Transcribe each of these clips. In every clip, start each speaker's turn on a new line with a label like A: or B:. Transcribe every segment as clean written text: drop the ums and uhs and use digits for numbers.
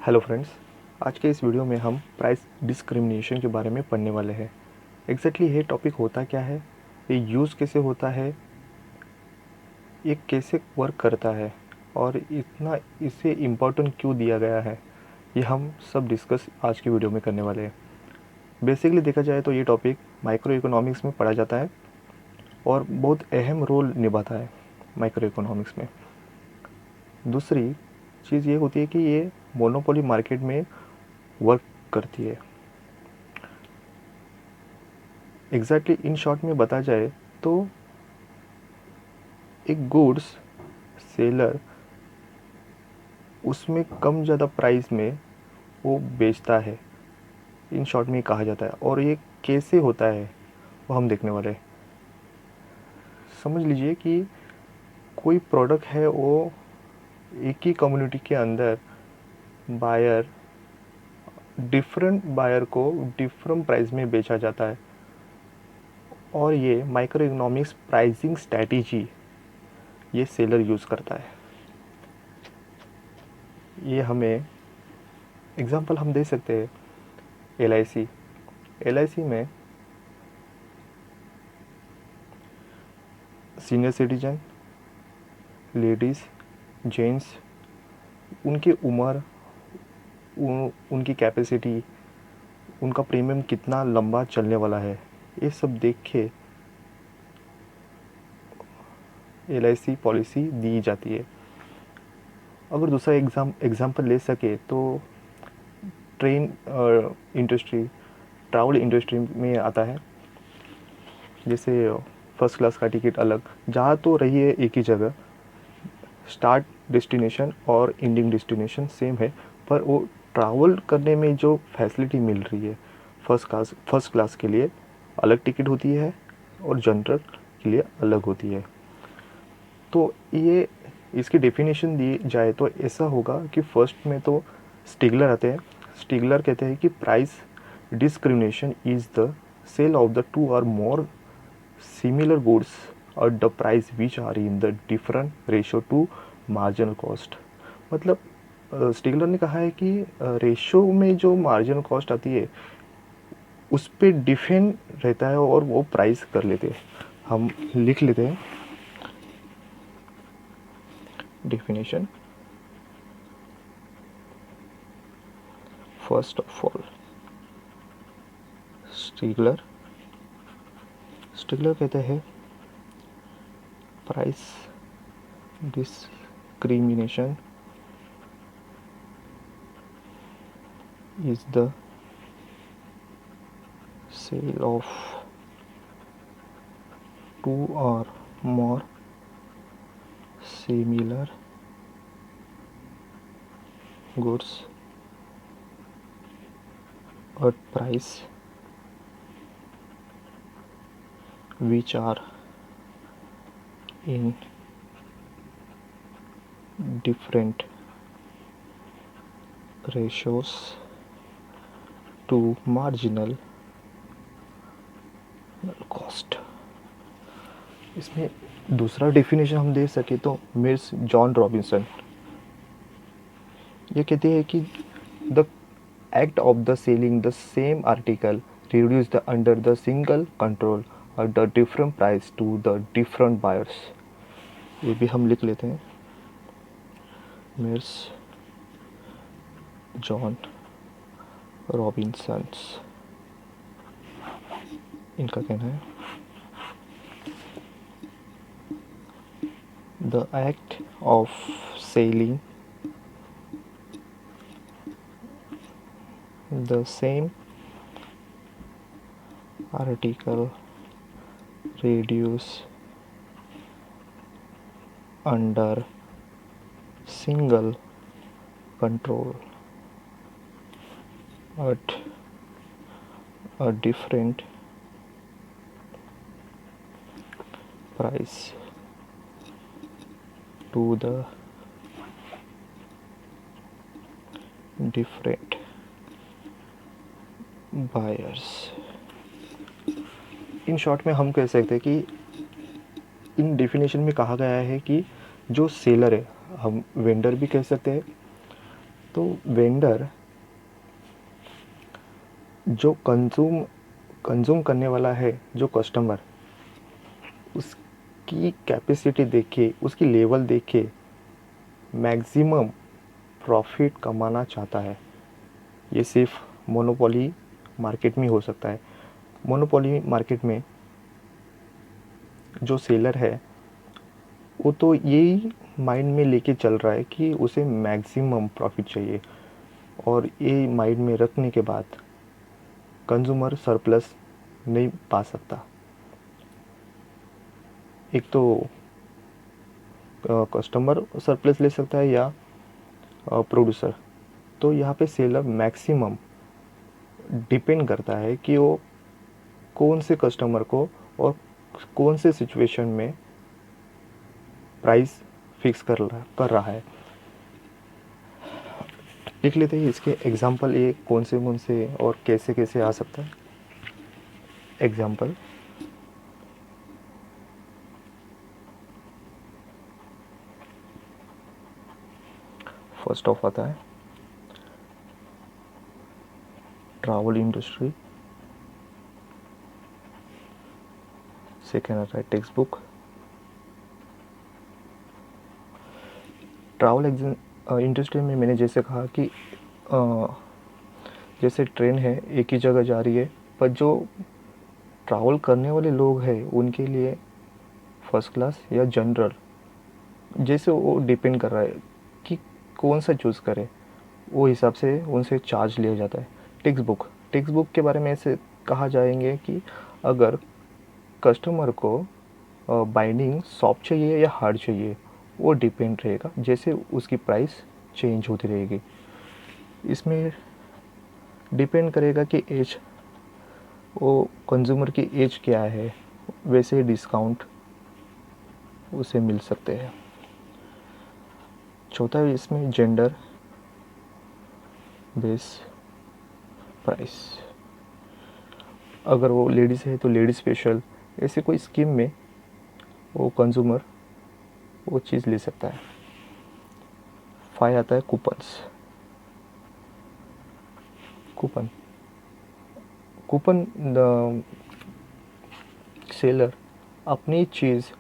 A: Hello friends, आज के इस वीडियो में हम प्राइस डिस्क्रिमिनेशन के बारे में पढ़ने वाले हैं। एग्जैक्टली ये टॉपिक होता क्या है, ये यूज़ कैसे होता है, ये कैसे वर्क करता है और इतना इसे इम्पोर्टेंट क्यों दिया गया है, ये हम सब डिस्कस आज की वीडियो में करने वाले हैं। बेसिकली देखा जाए तो ये टॉपिक माइक्रो इकोनॉमिक्स में पढ़ा जाता है और बहुत अहम रोल निभाता है माइक्रो इकोनॉमिक्स में। दूसरी चीज़ ये होती है कि ये मोनोपोली मार्केट में वर्क करती है। एग्जैक्टली इन शॉर्ट में बता जाए तो एक गुड्स सेलर उसमें कम ज़्यादा प्राइस में वो बेचता है, इन शॉर्ट में कहा जाता है। और ये कैसे होता है वो हम देखने वाले हैं। समझ लीजिए कि कोई प्रोडक्ट है, वो एक ही कम्युनिटी के अंदर बायर डिफरेंट बायर को डिफरेंट प्राइस में बेचा जाता है और ये माइक्रो इकोनॉमिक्स प्राइसिंग स्ट्रैटेजी ये सेलर यूज़ करता है। ये हमें एग्जांपल हम दे सकते हैं एल आई सी में सीनियर सिटीजन, लेडीज़, जेंट्स, उनकी उम्र, उनकी कैपेसिटी, उनका प्रीमियम कितना लंबा चलने वाला है, ये सब देख के एल पॉलिसी दी जाती है। अगर दूसरा एग्जांपल ले सके तो ट्रेन इंडस्ट्री, ट्रैवल इंडस्ट्री में आता है। जैसे फर्स्ट क्लास का टिकट अलग, जहाँ तो रही है एक ही जगह, स्टार्ट डेस्टिनेशन और एंडिंग डेस्टिनेशन सेम है, पर वो ट्रैवल करने में जो फैसिलिटी मिल रही है, फर्स्ट क्लास के लिए अलग टिकट होती है और जनरल के लिए अलग होती है। तो ये इसकी डेफिनेशन दी जाए तो ऐसा होगा कि फर्स्ट में तो स्टिगलर आते हैं। स्टिगलर कहते हैं कि price discrimination is the sale of the two or more similar goods or the price which are in the different ratio to marginal cost. मतलब स्टिगलर ने कहा है कि रेशो में जो मार्जिनल कॉस्ट आती है उस पर डिफेंड रहता है और वो प्राइस कर लेते हैं। हम लिख लेते हैं definition. First of all, स्टिगलर कहते हैं price discrimination is the sale of two or more similar goods at price which are in different ratios to marginal cost। इसमें दूसरा डेफिनेशन हम दे सके तो मिस जॉन रॉबिन्सन ये कहते हैं कि the act of the selling the same article reduce the under the single control और the different price to the different buyers. ये भी हम लिख लेते हैं, मिस जॉन रॉबिन्सन इनका कहना है the act of selling the same article reduce under single control at a different price to the different buyers. In short में हम कह सकते हैं कि इन डेफिनेशन में कहा गया है कि जो सेलर है, हम वेंडर भी कह सकते हैं, तो वेंडर जो कंज्यूम करने वाला है, जो कस्टमर, उसकी कैपेसिटी देख के, उसकी लेवल देख के मैक्सिमम प्रॉफिट कमाना चाहता है। ये सिर्फ मोनोपोली मार्केट में हो सकता है। मोनोपोली मार्केट में जो सेलर है वो तो यही माइंड में लेके चल रहा है कि उसे मैक्सिमम प्रॉफिट चाहिए, और ये माइंड में रखने के बाद कंज्यूमर सरप्लस नहीं पा सकता। एक तो कस्टमर सरप्लस ले सकता है या प्रोड्यूसर। तो यहाँ पे सेलर मैक्सिमम डिपेंड करता है कि वो कौन से कस्टमर को और कौन से सिचुएशन में प्राइस फिक्स कर रहा है। देख लेते हैं इसके एग्जांपल, ये कौन से और कैसे कैसे आ सकता है। एग्जांपल, फर्स्ट ऑफ आता है ट्रैवल इंडस्ट्री, सेकेंड आता है टेक्स्ट बुक। ट्रैवल इंडस्ट्री में मैंने जैसे कहा कि जैसे ट्रेन है, एक ही जगह जा रही है, पर जो ट्रैवल करने वाले लोग हैं उनके लिए फर्स्ट क्लास या जनरल, जैसे वो डिपेंड कर रहा है कि कौन सा चूज़ करें, वो हिसाब से उनसे चार्ज लिया जाता है। टेक्स्ट बुक के बारे में ऐसे कहा जाएंगे कि अगर कस्टमर को बाइंडिंग सॉफ्ट चाहिए या हार्ड चाहिए, वो डिपेंड रहेगा, जैसे उसकी प्राइस चेंज होती रहेगी। इसमें डिपेंड करेगा कि एज, वो कंज्यूमर की एज क्या है, वैसे डिस्काउंट उसे मिल सकते हैं। चौथा है इसमें जेंडर बेस प्राइस, अगर वो लेडीज़ है तो लेडीज़ स्पेशल, ऐसे कोई स्कीम में वो कंज्यूमर वो चीज़ ले सकता है। 5 आता है कूपन। सेलर अपनी चीज़,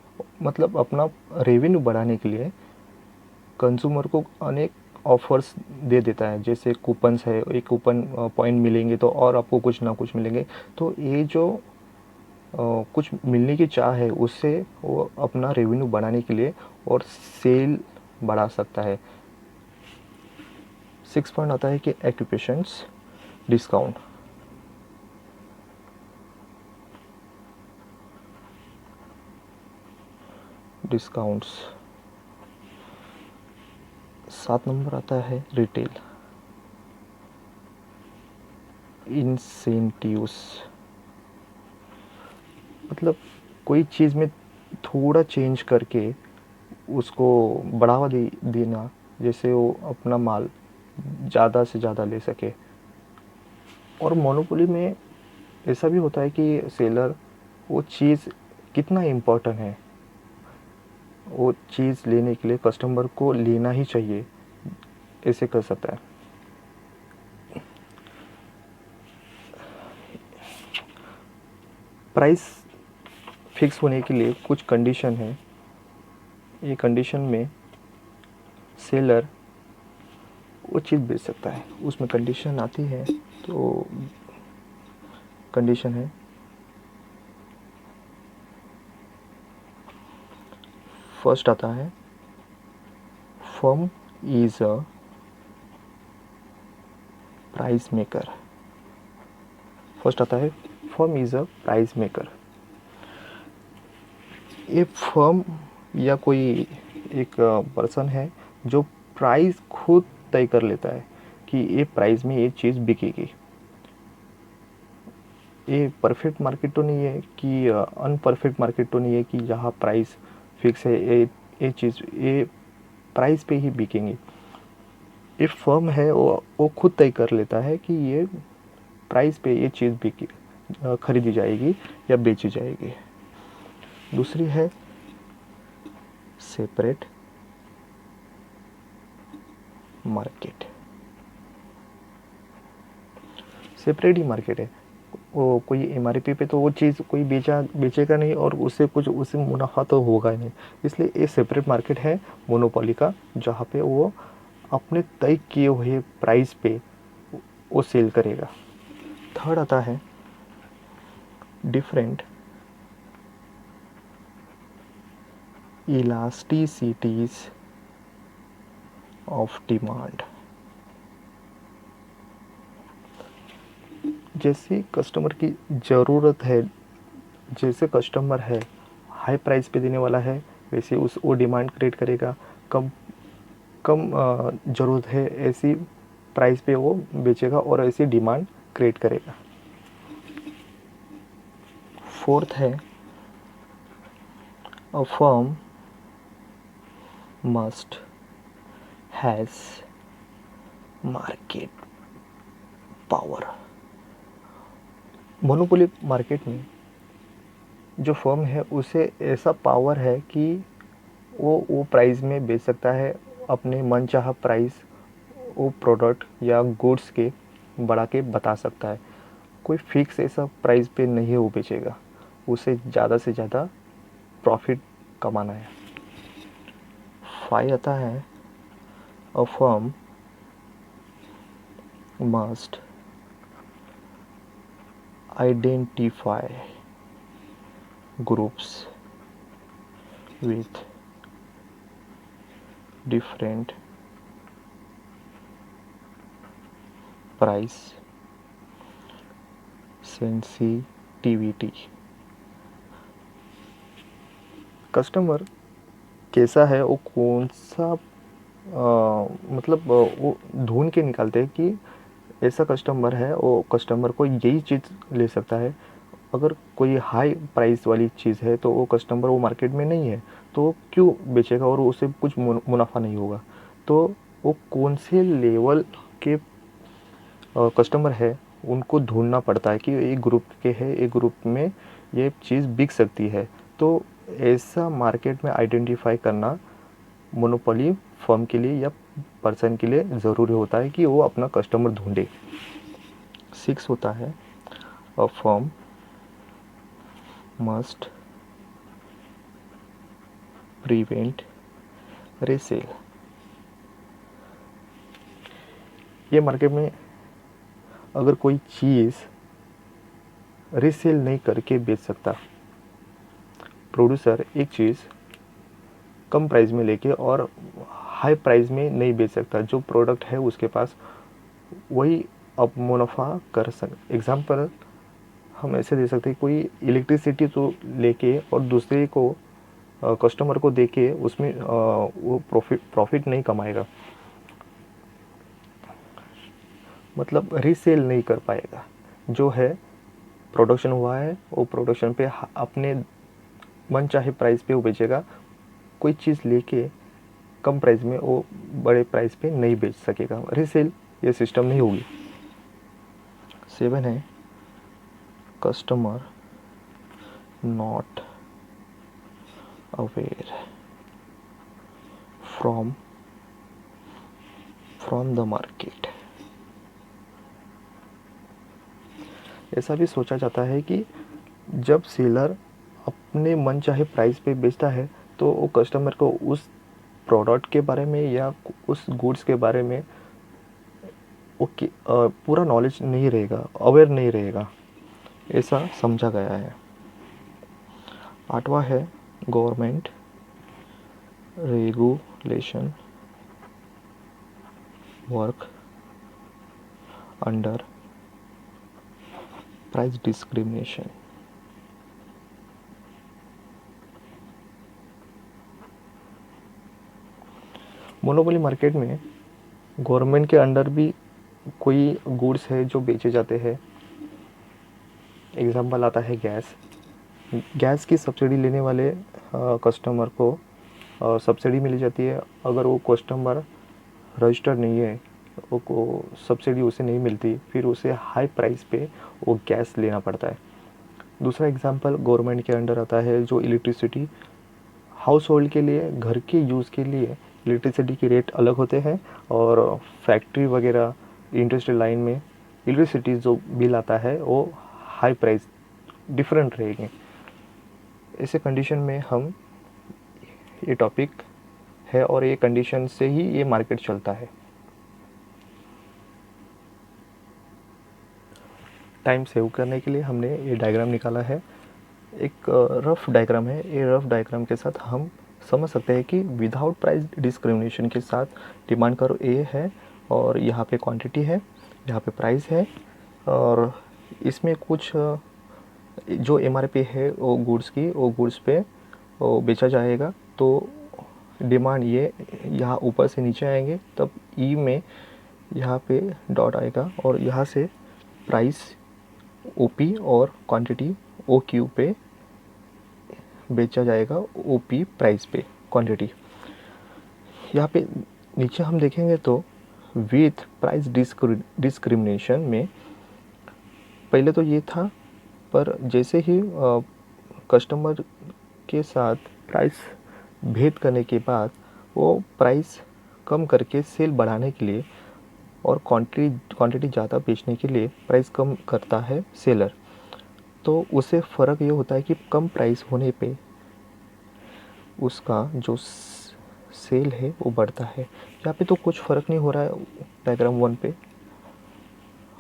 A: मतलब अपना रेवेन्यू बढ़ाने के लिए कंज्यूमर को अनेक ऑफर्स दे देता है। जैसे कूपन्स है, एक कूपन पॉइंट मिलेंगे तो और आपको कुछ ना कुछ मिलेंगे। तो ये जो कुछ मिलने की चाह है, उससे वो अपना रेवेन्यू बढ़ाने के लिए और सेल बढ़ा सकता है। 6 पॉइंट आता है कि एक्यूपेशंस डिस्काउंट। डिस्काउंट्स। 7 नंबर आता है रिटेल इंसेंटिव्स, मतलब कोई चीज़ में थोड़ा चेंज करके उसको बढ़ावा देना, जैसे वो अपना माल ज़्यादा से ज़्यादा ले सके। और मोनोपोली में ऐसा भी होता है कि सेलर वो चीज़ कितना इम्पोर्टेंट है, वो चीज़ लेने के लिए कस्टमर को लेना ही चाहिए, ऐसे कर सकता है। प्राइस फिक्स होने के लिए कुछ कंडीशन है। ये कंडीशन में सेलर वो चीज़ बेच सकता है। उसमें कंडीशन आती है, तो कंडीशन है फर्स्ट आता है firm is a price maker. First आता है firm is a price maker. ये फर्म या कोई एक पर्सन है जो प्राइस खुद तय कर लेता है कि ये प्राइस में ये चीज़ बिकेगी। ये परफेक्ट मार्केट तो नहीं है कि अनपरफेक्ट मार्केट तो नहीं है कि जहाँ प्राइस फिक्स है, ये चीज़ ये प्राइस पे ही बिकेंगी। ये फर्म है वो खुद तय कर लेता है कि ये प्राइस पे ये चीज़ खरीदी जाएगी या बेची जाएगी। दूसरी है सेपरेट मार्केट। सेपरेट ही मार्केट है। वो कोई एमआरपी पे तो वो चीज़ कोई बेचेगा नहीं, और उससे कुछ उससे मुनाफा तो होगा ही नहीं। इसलिए ये सेपरेट मार्केट है मोनोपोली का, जहाँ पे वो अपने तय किए हुए प्राइस पे वो सेल करेगा। थर्ड आता है डिफरेंट elasticities ऑफ डिमांड। जैसे कस्टमर की ज़रूरत है, जैसे कस्टमर है हाई प्राइस पे देने वाला है, वैसे उस वो डिमांड क्रिएट करेगा। कम कम ज़रूरत है ऐसी प्राइस पे वो बेचेगा और ऐसी डिमांड क्रिएट करेगा। फोर्थ है a firm must has market power. Monopoly market में जो फर्म है उसे ऐसा पावर है कि वो प्राइस में बेच सकता है, अपने मनचाहा प्राइस वो प्रोडक्ट या गुड्स के बढ़ा के बता सकता है। कोई फिक्स ऐसा प्राइस पे नहीं वो बेचेगा, उसे ज़्यादा से ज़्यादा प्रॉफिट कमाना है। 5 आता है a firm must identify groups with different price sensitivity. Customer कैसा है, वो कौन सा मतलब वो ढूंढ के निकालते हैं कि ऐसा कस्टमर है, वो कस्टमर को यही चीज़ ले सकता है। अगर कोई हाई प्राइस वाली चीज़ है तो वो कस्टमर वो मार्केट में नहीं है, तो वो क्यों बेचेगा और उसे कुछ मुनाफा नहीं होगा। तो वो कौन से लेवल के कस्टमर है उनको ढूंढना पड़ता है कि एक ग्रुप के है, एक ग्रुप में ये चीज़ बिक सकती है। तो ऐसा मार्केट में आइडेंटिफाई करना मोनोपोली फर्म के लिए या पर्सन के लिए ज़रूरी होता है कि वो अपना कस्टमर ढूंढे। 6 होता है a firm must prevent resale. ये मार्केट में अगर कोई चीज़ रीसेल नहीं करके बेच सकता, प्रोड्यूसर एक चीज़ कम प्राइस में लेके और हाई प्राइस में नहीं बेच सकता, जो प्रोडक्ट है उसके पास वही अब मुनाफा कर एग्जाम्पल हम ऐसे दे सकते हैं, कोई इलेक्ट्रिसिटी तो लेके और दूसरे को कस्टमर को देके उसमें वो प्रॉफिट नहीं कमाएगा, मतलब रीसेल नहीं कर पाएगा। जो है प्रोडक्शन हुआ है वो प्रोडक्शन पे अपने मन चाहे प्राइस पे वो बेचेगा। कोई चीज़ लेके कम प्राइस में वो बड़े प्राइस पे नहीं बेच सकेगा, रीसेल ये सिस्टम नहीं होगी। 7 है customer not aware from the market. ऐसा भी सोचा जाता है कि जब सेलर अपने मन चाहे प्राइस पे बेचता है तो वो कस्टमर को उस प्रोडक्ट के बारे में या उस गुड्स के बारे में ओके पूरा नॉलेज नहीं रहेगा, अवेयर नहीं रहेगा, ऐसा समझा गया है। 8वां है government regulation work under price discrimination. Monopoly market में गवर्नमेंट के अंडर भी कोई गुड्स है जो बेचे जाते हैं। एग्जांपल आता है गैस की सब्सिडी लेने वाले कस्टमर को सब्सिडी मिली जाती है। अगर वो कस्टमर रजिस्टर्ड नहीं है, वो को सब्सिडी उसे नहीं मिलती, फिर उसे हाई प्राइस पे वो गैस लेना पड़ता है। दूसरा एग्जांपल गवर्नमेंट के अंडर आता है जो इलेक्ट्रिसिटी हाउस होल्ड के लिए, घर के यूज़ के लिए इलेक्ट्रिसिटी के रेट अलग होते हैं, और फैक्ट्री वगैरह इंडस्ट्रियल लाइन में इलेक्ट्रिसिटी जो बिल आता है वो हाई प्राइस डिफरेंट रहेंगे। ऐसे कंडीशन में हम ये टॉपिक है और ये कंडीशन से ही ये मार्केट चलता है। टाइम सेव करने के लिए हमने ये डायग्राम निकाला है, एक रफ डायग्राम है। ये रफ डायग्राम के साथ हम समझ सकते हैं कि विदाउट प्राइस डिस्क्रिमिनेशन के साथ डिमांड कर्व ए है और यहाँ पे क्वांटिटी है, यहाँ पे प्राइस है, और इसमें कुछ जो एमआरपी है वो गुड्स की, वो गुड्स पे वो बेचा जाएगा। तो डिमांड ये यहाँ ऊपर से नीचे आएंगे, तब ई में यहाँ पे डॉट आएगा और यहाँ से प्राइस ओपी और क्वांटिटी ओ क्यू पे बेचा जाएगा, ओपी प्राइस पे क्वांटिटी। यहाँ पे नीचे हम देखेंगे तो विथ प्राइस डिस्क्रिमिनेशन में पहले तो ये था, पर जैसे ही कस्टमर के साथ प्राइस भेद करने के बाद वो प्राइस कम करके सेल बढ़ाने के लिए और क्वांटिटी ज़्यादा बेचने के लिए प्राइस कम करता है सेलर। तो उससे फ़र्क ये होता है कि कम प्राइस होने पे उसका जो सेल है वो बढ़ता है। यहाँ पे तो कुछ फ़र्क नहीं हो रहा है डायग्राम 1 पे,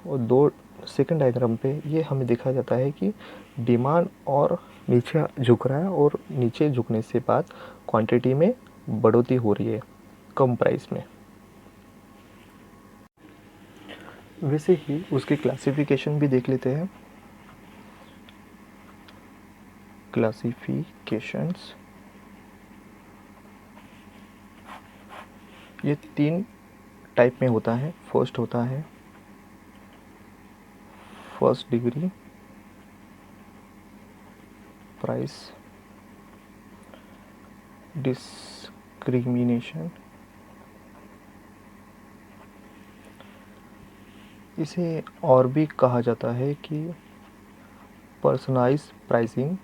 A: और सेकंड डायग्राम पे ये हमें देखा जाता है कि डिमांड और नीचे झुक रहा है और नीचे झुकने से बाद क्वांटिटी में बढ़ोतरी हो रही है कम प्राइस में। वैसे ही उसकी क्लासिफिकेशन भी देख लेते हैं। क्लासिफिकेशंस ये 3 टाइप में होता है। फर्स्ट होता है फर्स्ट डिग्री प्राइस डिस्क्रिमिनेशन। इसे और भी कहा जाता है कि पर्सनलाइज्ड प्राइसिंग।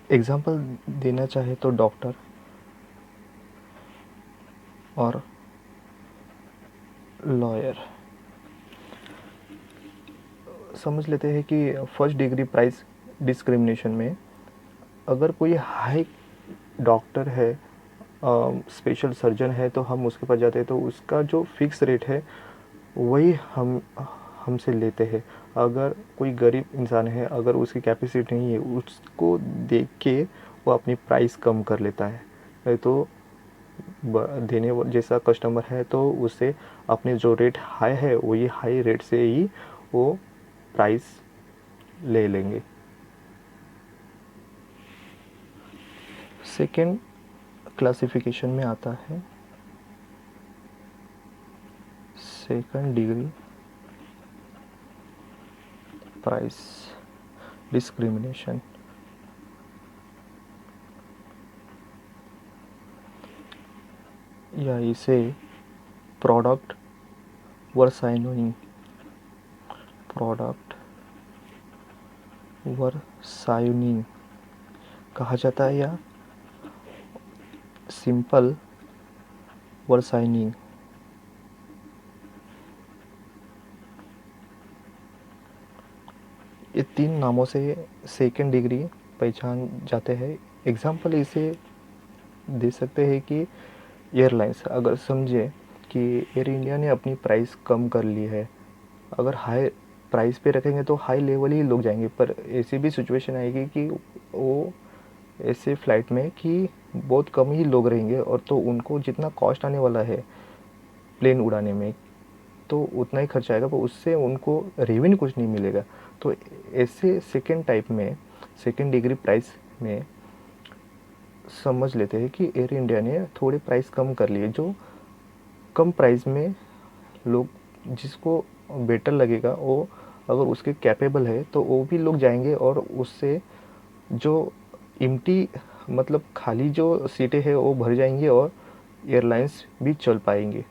A: एग्जाम्पल देना चाहे तो डॉक्टर और लॉयर। समझ लेते हैं कि फर्स्ट डिग्री प्राइस डिस्क्रिमिनेशन में अगर कोई हाई डॉक्टर है, स्पेशल सर्जन है, तो हम उसके पास जाते हैं तो उसका जो फिक्स रेट है वही हमसे लेते हैं। अगर कोई गरीब इंसान है, अगर उसकी कैपेसिटी नहीं है, उसको देख के वो अपनी प्राइस कम कर लेता है। नहीं तो देने जैसा कस्टमर है तो उससे अपने जो रेट हाई है वही हाई रेट से ही वो प्राइस ले लेंगे। सेकेंड क्लासिफिकेशन में आता है सेकंड डिग्री प्राइस डिस्क्रिमिनेशन। या इसे प्रोडक्ट वर्साइनिंग कहा जाता है, या सिंपल वर्साइनिंग। ये 3 नामों से सेकंड डिग्री पहचान जाते हैं। एग्जाम्पल इसे दे सकते हैं कि एयरलाइंस, अगर समझे कि एयर इंडिया ने अपनी प्राइस कम कर ली है, अगर हाई प्राइस पे रखेंगे तो हाई लेवल ही लोग जाएंगे, पर ऐसी भी सिचुएशन आएगी कि वो ऐसे फ़्लाइट में कि बहुत कम ही लोग रहेंगे और तो उनको जितना कॉस्ट आने वाला है प्लेन उड़ाने में तो उतना ही खर्चा आएगा, पर उससे उनको रेवेन्यू कुछ नहीं मिलेगा। तो ऐसे सेकेंड टाइप में सेकेंड डिग्री प्राइस में समझ लेते हैं कि एयर इंडिया ने थोड़ी प्राइस कम कर ली है, जो कम प्राइस में लोग जिसको बेटर लगेगा वो अगर उसके कैपेबल है तो वो भी लोग जाएंगे और उससे जो एम्प्टी मतलब खाली जो सीटें हैं वो भर जाएंगी और एयरलाइंस भी चल पाएंगे।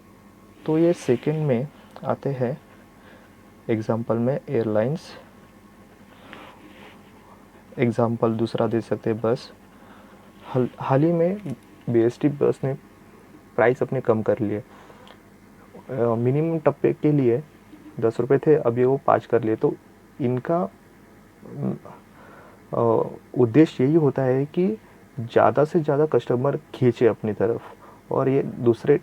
A: तो ये सेकंड में आते हैं। एग्जांपल में एयरलाइंस, एग्जांपल दूसरा दे सकते हैं बस। हाल ही में BST बस ने प्राइस अपने कम कर लिए। मिनिमम टप्पे के लिए 10 रुपये थे, अभी वो 5 कर लिए। तो इनका उद्देश्य यही होता है कि ज़्यादा से ज़्यादा कस्टमर खींचे अपनी तरफ, और ये दूसरे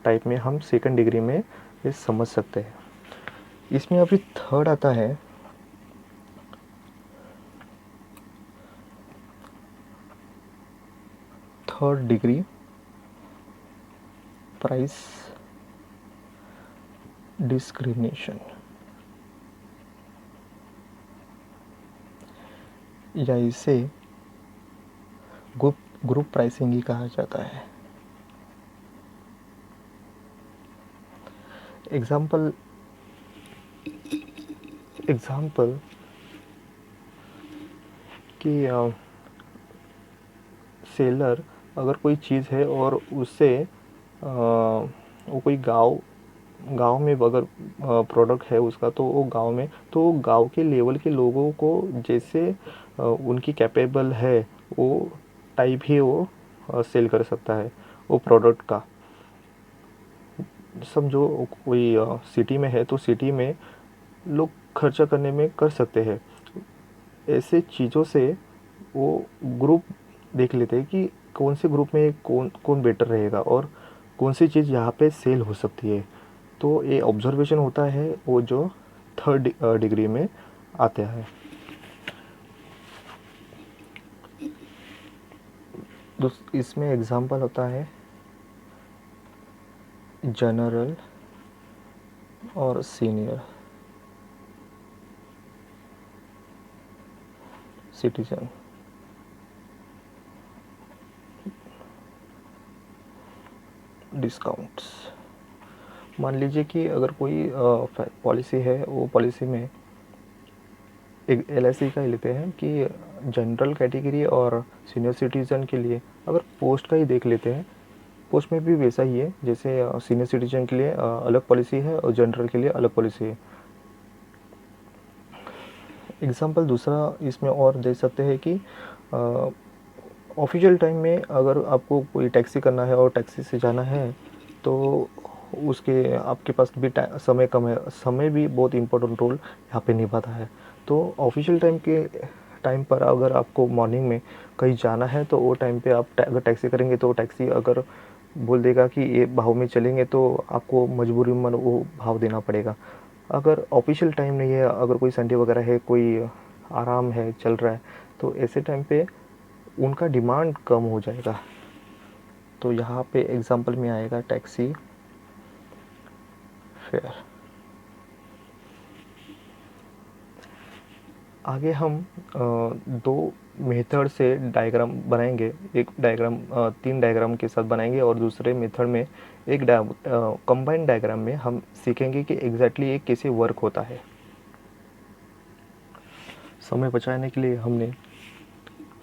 A: टाइप में हम सेकंड डिग्री में ये समझ सकते हैं। इसमें अभी थर्ड आता है थर्ड डिग्री प्राइस डिस्क्रिमिनेशन, या इसे ग्रुप प्राइसिंग ही कहा जाता है। एग्जाम्पल कि सेलर अगर कोई चीज़ है और उससे वो कोई गांव में अगर प्रोडक्ट है उसका, तो वो गांव के लेवल के लोगों को जैसे उनकी कैपेबल है वो टाइप ही वो सेल कर सकता है वो प्रोडक्ट का। समझो कोई सिटी में है तो सिटी में लोग खर्चा करने में कर सकते हैं। ऐसे चीज़ों से वो ग्रुप देख लेते हैं कि कौन से ग्रुप में कौन बेटर रहेगा और कौन सी चीज़ यहाँ पे सेल हो सकती है। तो ये ऑब्जर्वेशन होता है वो जो थर्ड डिग्री में आता है। इसमें एग्जांपल होता है जनरल और सीनियर सिटीजन। डिस्काउंट्स, मान लीजिए कि अगर कोई पॉलिसी है, वो पॉलिसी में एक LIC का ही लेते हैं कि जनरल कैटेगरी और सीनियर सिटीज़न के लिए अगर पोस्ट का ही देख लेते हैं, पोस्ट में भी वैसा ही है जैसे सीनियर सिटीजन के लिए अलग पॉलिसी है और जनरल के लिए अलग पॉलिसी है। एग्जांपल दूसरा इसमें और दे सकते हैं कि ऑफिशियल टाइम में अगर आपको कोई टैक्सी करना है और टैक्सी से जाना है तो उसके आपके पास भी समय कम है। समय भी बहुत इम्पोर्टेंट रोल यहाँ पे निभाता है। तो ऑफिशियल टाइम पर अगर आपको मॉर्निंग में कहीं जाना है तो वो टाइम पे आप अगर टैक्सी करेंगे तो टैक्सी अगर बोल देगा कि ये भाव में चलेंगे तो आपको मजबूरी में वो भाव देना पड़ेगा। अगर ऑफिशियल टाइम नहीं है, अगर कोई संडे वगैरह है, कोई आराम है चल रहा है, तो ऐसे टाइम पे उनका डिमांड कम हो जाएगा। तो यहाँ पे एग्जांपल में आएगा टैक्सी फेयर। आगे हम दो मेथड से डायग्राम बनाएंगे। एक डायग्राम 3 डायग्राम के साथ बनाएंगे और दूसरे मेथड में एक कंबाइंड डायग्राम में हम सीखेंगे कि एग्जैक्टली ये कैसे वर्क होता है। समय बचाने के लिए हमने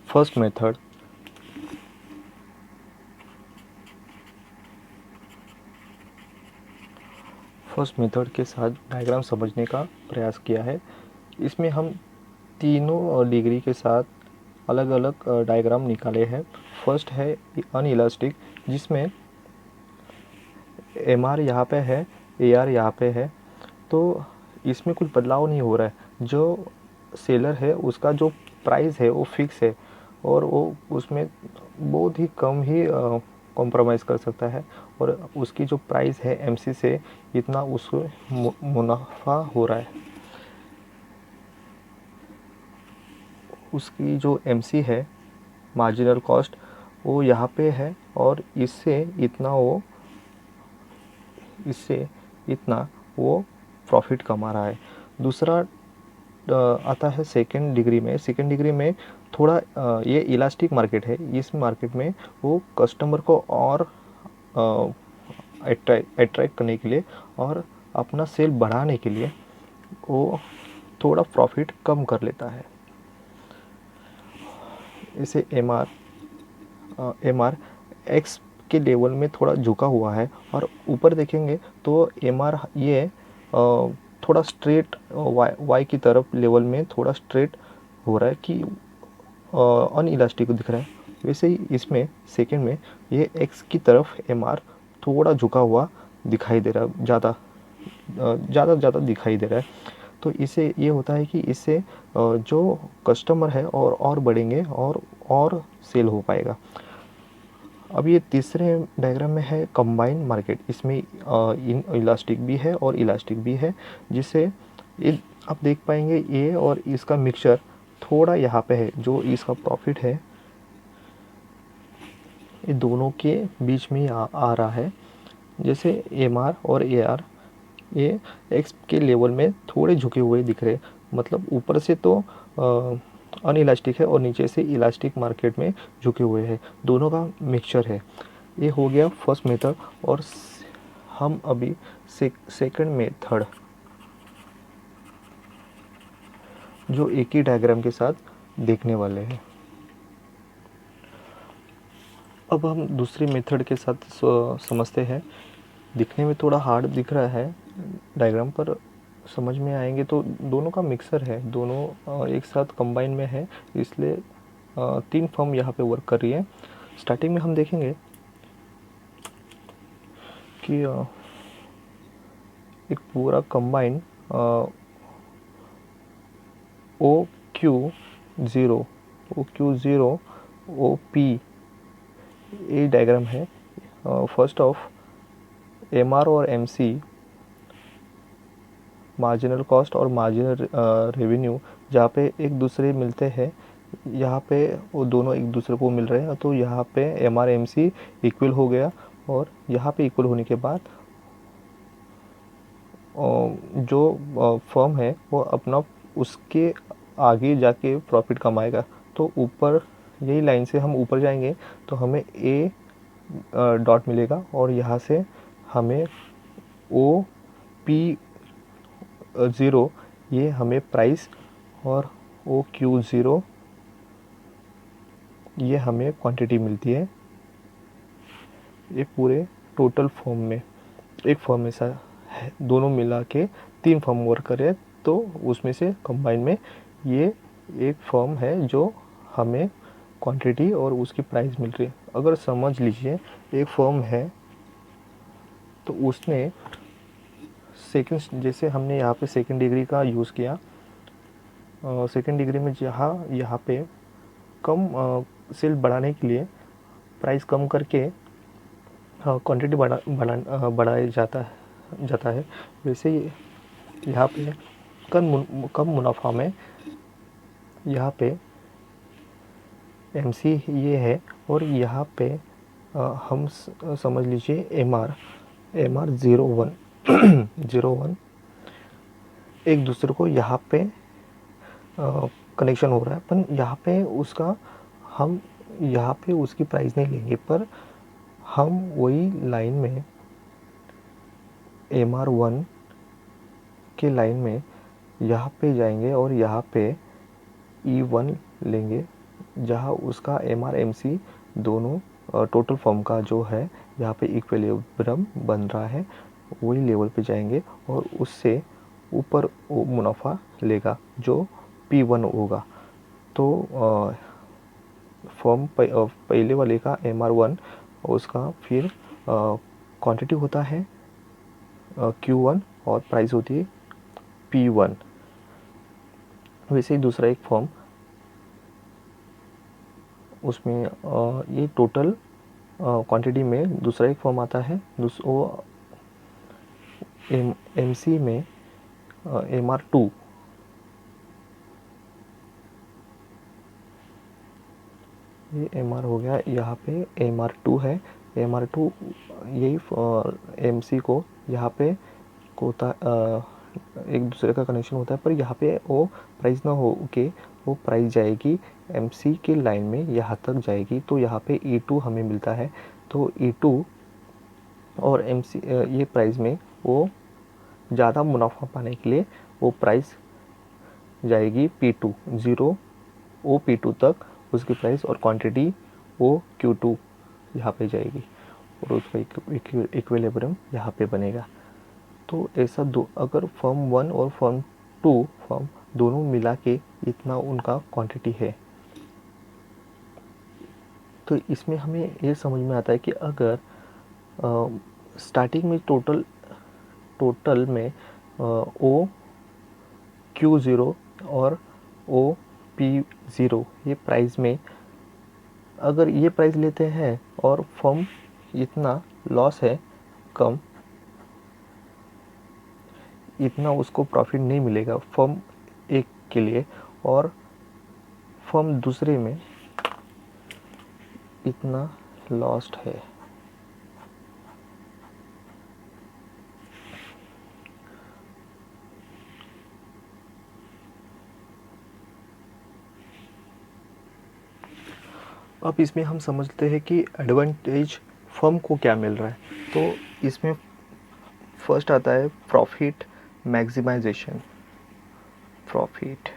A: फर्स्ट मेथड के साथ डायग्राम समझने का प्रयास किया है। इसमें हम तीनों डिग्री के साथ अलग अलग डायग्राम निकाले हैं। फर्स्ट है अनइलास्टिक, जिसमें MR यहाँ पे है, AR यहाँ पे है। तो इसमें कुछ बदलाव नहीं हो रहा है। जो सेलर है उसका जो प्राइस है वो फिक्स है और वो उसमें बहुत ही कम ही कॉम्प्रोमाइज़ कर सकता है और उसकी जो प्राइस है MC से इतना उसको मुनाफा हो रहा है। उसकी जो MC है मार्जिनल कॉस्ट वो यहाँ पे है और इससे इतना वो प्रॉफिट कमा रहा है। दूसरा आता है सेकेंड डिग्री में। सेकेंड डिग्री में थोड़ा ये इलास्टिक मार्केट है। इस मार्केट में वो कस्टमर को और अट्रैक्ट करने के लिए और अपना सेल बढ़ाने के लिए वो थोड़ा प्रॉफिट कम कर लेता है। इसे MR X के लेवल में थोड़ा झुका हुआ है और ऊपर देखेंगे तो MR ये थोड़ा स्ट्रेट Y की तरफ लेवल में थोड़ा स्ट्रेट हो रहा है कि अनइलास्टिक दिख रहा है। वैसे ही इसमें सेकंड में ये एक्स की तरफ एम आर थोड़ा झुका हुआ दिखाई दे रहा है, ज़्यादा दिखाई दे रहा है। तो इससे ये होता है कि इससे जो कस्टमर है और बढ़ेंगे और सेल हो पाएगा। अब ये तीसरे डायग्राम में है कंबाइन मार्केट। इसमें इन इलास्टिक भी है और इलास्टिक भी है, जिससे ये आप देख पाएंगे ये और इसका मिक्सचर थोड़ा यहाँ पे है, जो इसका प्रॉफिट है ये दोनों के बीच में आ रहा है। जैसे एम आर और ए आर ये एक्स के लेवल में थोड़े झुके हुए दिख रहे, मतलब ऊपर से तो अनइलास्टिक है और नीचे से इलास्टिक मार्केट में झुके हुए हैं, दोनों का मिक्सचर है। ये हो गया फर्स्ट मेथड। और हम अभी सेकंड मेथड, जो एक ही डायग्राम के साथ देखने वाले हैं। अब हम दूसरी मेथड के साथ समझते हैं। दिखने में थोड़ा हार्ड दिख रहा है डायग्राम, पर समझ में आएंगे तो दोनों का मिक्सर है, दोनों एक साथ कंबाइन में है, इसलिए 3 फर्म यहाँ पे वर्क कर रही है। स्टार्टिंग में हम देखेंगे कि एक पूरा कंबाइन OQ0 OP ये डायग्राम है। फर्स्ट ऑफ MR और MC मार्जिनल कॉस्ट और मार्जिनल रेवेन्यू जहाँ पे एक दूसरे मिलते हैं, यहाँ पे वो दोनों एक दूसरे को मिल रहे हैं, तो यहाँ पे MR MC इक्वल हो गया। और यहाँ पे इक्वल होने के बाद जो फर्म है वो अपना उसके आगे जाके प्रॉफिट कमाएगा। तो ऊपर यही लाइन से हम ऊपर जाएंगे तो हमें ए डॉट मिलेगा और यहाँ से हमें OP0 ये हमें प्राइस और OQ0 ये हमें क्वांटिटी मिलती है। ये पूरे टोटल फॉर्म में एक फॉर्म में सा है, दोनों मिला के 3 फॉर्म वर्क करे, तो उसमें से कंबाइन में ये एक फॉर्म है जो हमें क्वांटिटी और उसकी प्राइस मिल रही है। अगर समझ लीजिए एक फॉर्म है तो उसने सेकंड, जैसे हमने यहाँ पे सेकंड डिग्री का यूज़ किया, सेकंड डिग्री में जहाँ यहाँ पे कम सेल बढ़ाने के लिए प्राइस कम करके क्वांटिटी बढ़ाया जाता है। वैसे ही यहाँ पे कम मुनाफा में यहाँ पे MC ये है, और यहाँ पे हम समझ लीजिए MR 01 01 एक दूसरे को यहाँ पे कनेक्शन हो रहा है, पर यहाँ पे उसका हम यहाँ पे उसकी प्राइस नहीं लेंगे, पर हम वही लाइन में MR1 के लाइन में यहाँ पे जाएंगे और यहाँ पे E1 लेंगे, जहाँ उसका MR MC दोनों टोटल फॉर्म का जो है यहाँ पे इक्विलिब्रियम बन रहा है, वही लेवल पे जाएंगे और उससे ऊपर वो मुनाफा लेगा जो P1 होगा। तो फॉर्म पहले वाले का MR1 उसका फिर क्वांटिटी होता है Q1 और प्राइस होती है P1। वैसे ही दूसरा एक फॉर्म, उसमें ये टोटल क्वांटिटी में दूसरा एक फॉर्म आता है, वो MC में MR2 ये MR हो गया, यहाँ पे MR2 है। MR2 यही MC को यहाँ पे होता एक दूसरे का कनेक्शन होता है, पर यहाँ पे वो प्राइस ना हो के वो प्राइस जाएगी MC के लाइन में यहाँ तक जाएगी, तो यहाँ पे E2 हमें मिलता है। तो E2 और MC ये प्राइस में वो ज़्यादा मुनाफा पाने के लिए वो प्राइस जाएगी P2 0 OP2 तक उसकी प्राइस, और क्वांटिटी OQ2 यहाँ पे जाएगी और उसका इक्विलिब्रियम यहाँ पे बनेगा। तो ऐसा अगर फर्म 1 और फर्म 2 फर्म दोनों मिला के इतना उनका क्वांटिटी है। तो इसमें हमें ये समझ में आता है कि अगर स्टार्टिंग में टोटल में ओ क्यू ज़ीरो और ओ पी ज़ीरो ये प्राइस में अगर ये प्राइस लेते हैं और फर्म इतना लॉस है कम, इतना उसको प्रॉफिट नहीं मिलेगा फर्म एक के लिए, और फर्म दूसरे में इतना लॉस्ट है। अब इसमें हम समझते हैं कि एडवांटेज फर्म को क्या मिल रहा है। तो इसमें फर्स्ट आता है प्रॉफिट मैक्सिमाइजेशन। प्रॉफिट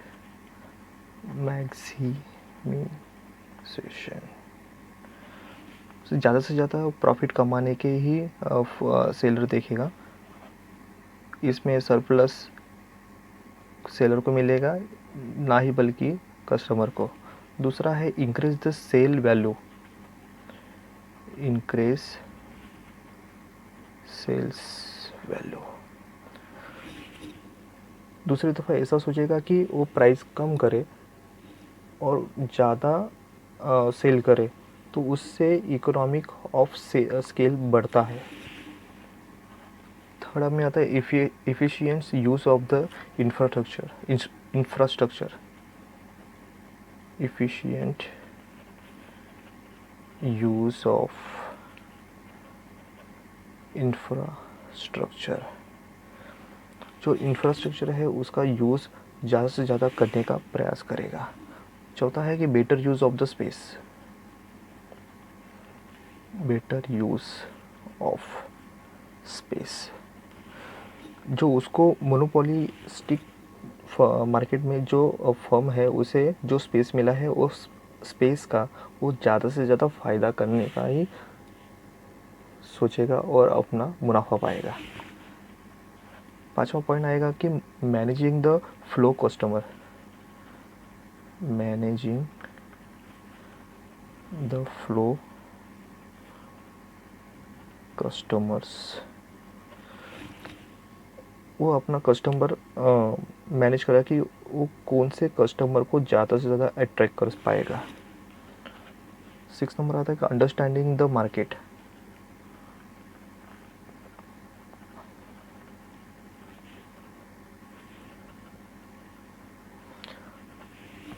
A: मैक्सिमाइजेशन ज़्यादा से ज़्यादा प्रॉफिट कमाने के ही सेलर देखेगा। इसमें सरप्लस सेलर को मिलेगा, ना ही बल्कि कस्टमर को। दूसरा है increase the sale value. Increase sales value. दूसरी दफ़ा ऐसा सोचेगा कि वो प्राइस कम करे और ज़्यादा सेल करे, तो उससे इकोनॉमिक ऑफ स्केल बढ़ता है। थर्ड में आता है efficient use of the infrastructure. Efficient use of infrastructure. जो इंफ्रास्ट्रक्चर है उसका यूज़ ज़्यादा से ज़्यादा करने का प्रयास करेगा। चौथा है कि better use of the space. Better use of space. जो उसको मोनोपोलिस्टिक मार्केट में जो फर्म है उसे जो स्पेस मिला है उस स्पेस का वो ज़्यादा से ज़्यादा फ़ायदा करने का ही सोचेगा और अपना मुनाफा पाएगा। पांचवा पॉइंट आएगा कि managing the flow customer. Managing the flow customers. वो अपना कस्टमर मैनेज करेगा कि वो कौन से कस्टमर को ज़्यादा से ज़्यादा अट्रैक्ट कर पाएगा। 6 नंबर आता है कि अंडरस्टैंडिंग द मार्केट।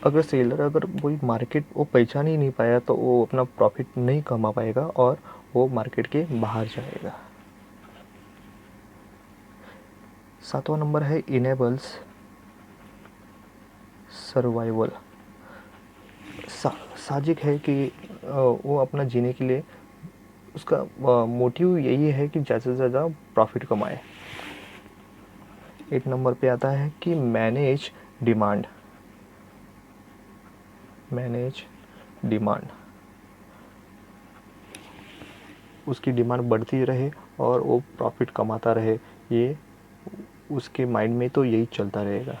A: अगर सेलर अगर वही मार्केट वो पहचान ही नहीं पाया तो वो अपना प्रॉफिट नहीं कमा पाएगा और वो मार्केट के बाहर जाएगा। 7वां नंबर है इनेबल्स सर्वाइवल। साजिक है कि वो अपना जीने के लिए उसका मोटिव यही है कि ज़्यादा से ज़्यादा प्रॉफिट कमाए। 8 नंबर पे आता है कि मैनेज डिमांड। Manage demand. उसकी डिमांड बढ़ती रहे और वो प्रॉफिट कमाता रहे, ये उसके माइंड में तो यही चलता रहेगा।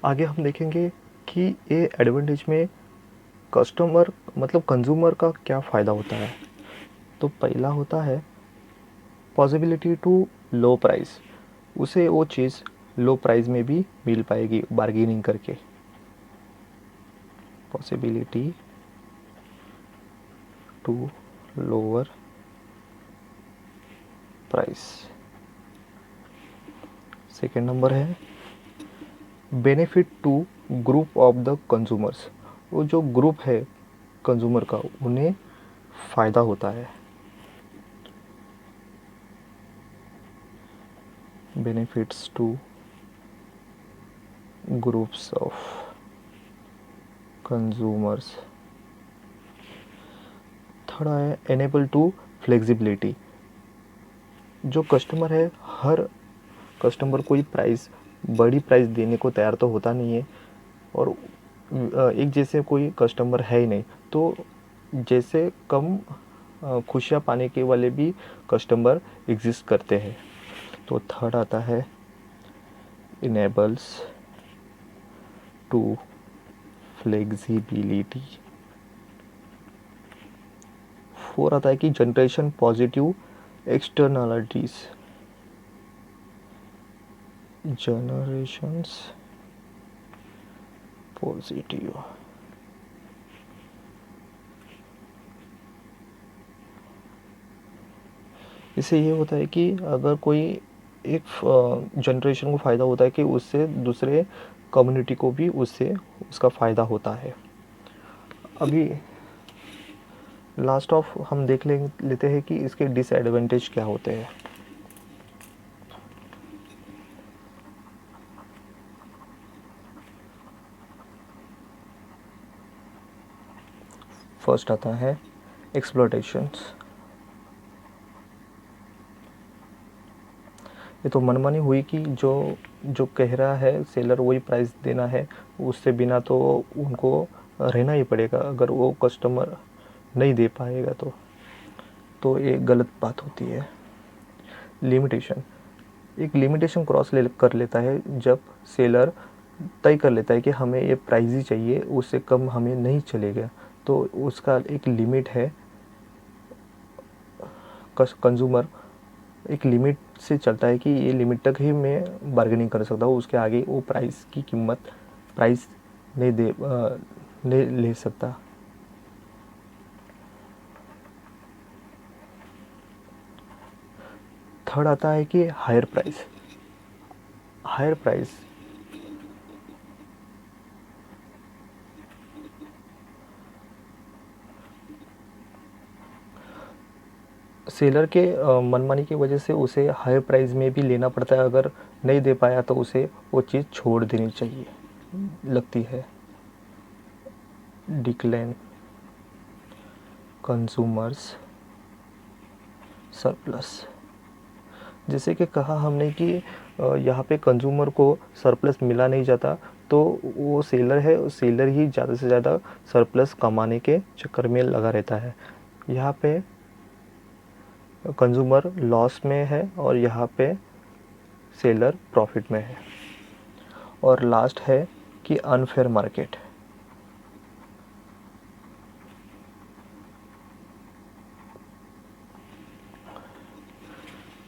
A: आगे हम देखेंगे कि ये एडवांटेज में कस्टमर मतलब कंज्यूमर का क्या फ़ायदा होता है। तो पहला होता है पॉसिबिलिटी टू लो प्राइस। उसे वो चीज़ लो प्राइस में भी मिल पाएगी बार्गेनिंग करके। Possibility to lower price. Second number है benefit to group of the consumers. वो जो ग्रुप है कंज्यूमर का उन्हें फ़ायदा होता है। Benefits two groups of consumers. Third है एनेबल टू फ्लेक्सिबिलिटी। जो कस्टमर है हर कस्टमर कोई प्राइस बड़ी प्राइस देने को तैयार तो होता नहीं है, और एक जैसे कोई कस्टमर है ही नहीं, तो जैसे कम खुशियाँ पाने के वाले भी कस्टमर एग्जिस्ट करते हैं। तो थर्ड आता है इनेबल्स टू फ्लेक्सिबिलिटी। 4 आता है कि generation positive externalities, generations positive. इससे ये होता है कि अगर कोई एक जनरेशन को फ़ायदा होता है कि उससे दूसरे कम्युनिटी को भी उससे उसका फ़ायदा होता है। अभी लास्ट ऑफ हम देख लेते हैं कि इसके डिसएडवांटेज क्या होते हैं। फर्स्ट आता है एक्सप्लॉयटेशंस। ये तो मनमानी हुई कि जो जो कह रहा है सेलर वही प्राइस देना है, उससे बिना तो उनको रहना ही पड़ेगा। अगर वो कस्टमर नहीं दे पाएगा तो ये गलत बात होती है। लिमिटेशन, एक लिमिटेशन क्रॉस कर लेता है जब सेलर तय कर लेता है कि हमें ये प्राइस ही चाहिए, उससे कम हमें नहीं चलेगा, तो उसका एक लिमिट है। कंज्यूमर एक लिमिट से चलता है कि ये लिमिट तक ही मैं बार्गेनिंग कर सकता हूँ, उसके आगे वो प्राइस की कीमत प्राइस नहीं ले सकता। थर्ड आता है कि higher price. Higher price seller के मनमानी की वजह से उसे हायर प्राइस में भी लेना पड़ता है। अगर नहीं दे पाया तो उसे वो चीज़ छोड़ देनी चाहिए लगती है। डिक्लाइन कंज्यूमर्स सरप्लस, जैसे कि कहा हमने कि यहाँ पे कंज्यूमर को सरप्लस मिला नहीं जाता, तो वो सेलर है, सेलर ही ज़्यादा से ज़्यादा सरप्लस कमाने के चक्कर में लगा रहता है। यहाँ पे कंज्यूमर लॉस में है और यहाँ पे सेलर प्रॉफिट में है। और लास्ट है कि अनफेयर मार्केट।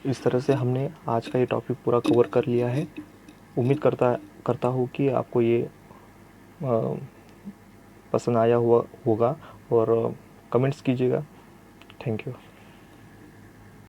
A: इस तरह से हमने आज का ये टॉपिक पूरा कवर कर लिया है। उम्मीद करता हूँ कि आपको ये पसंद आया हुआ होगा और कमेंट्स कीजिएगा। Thank you.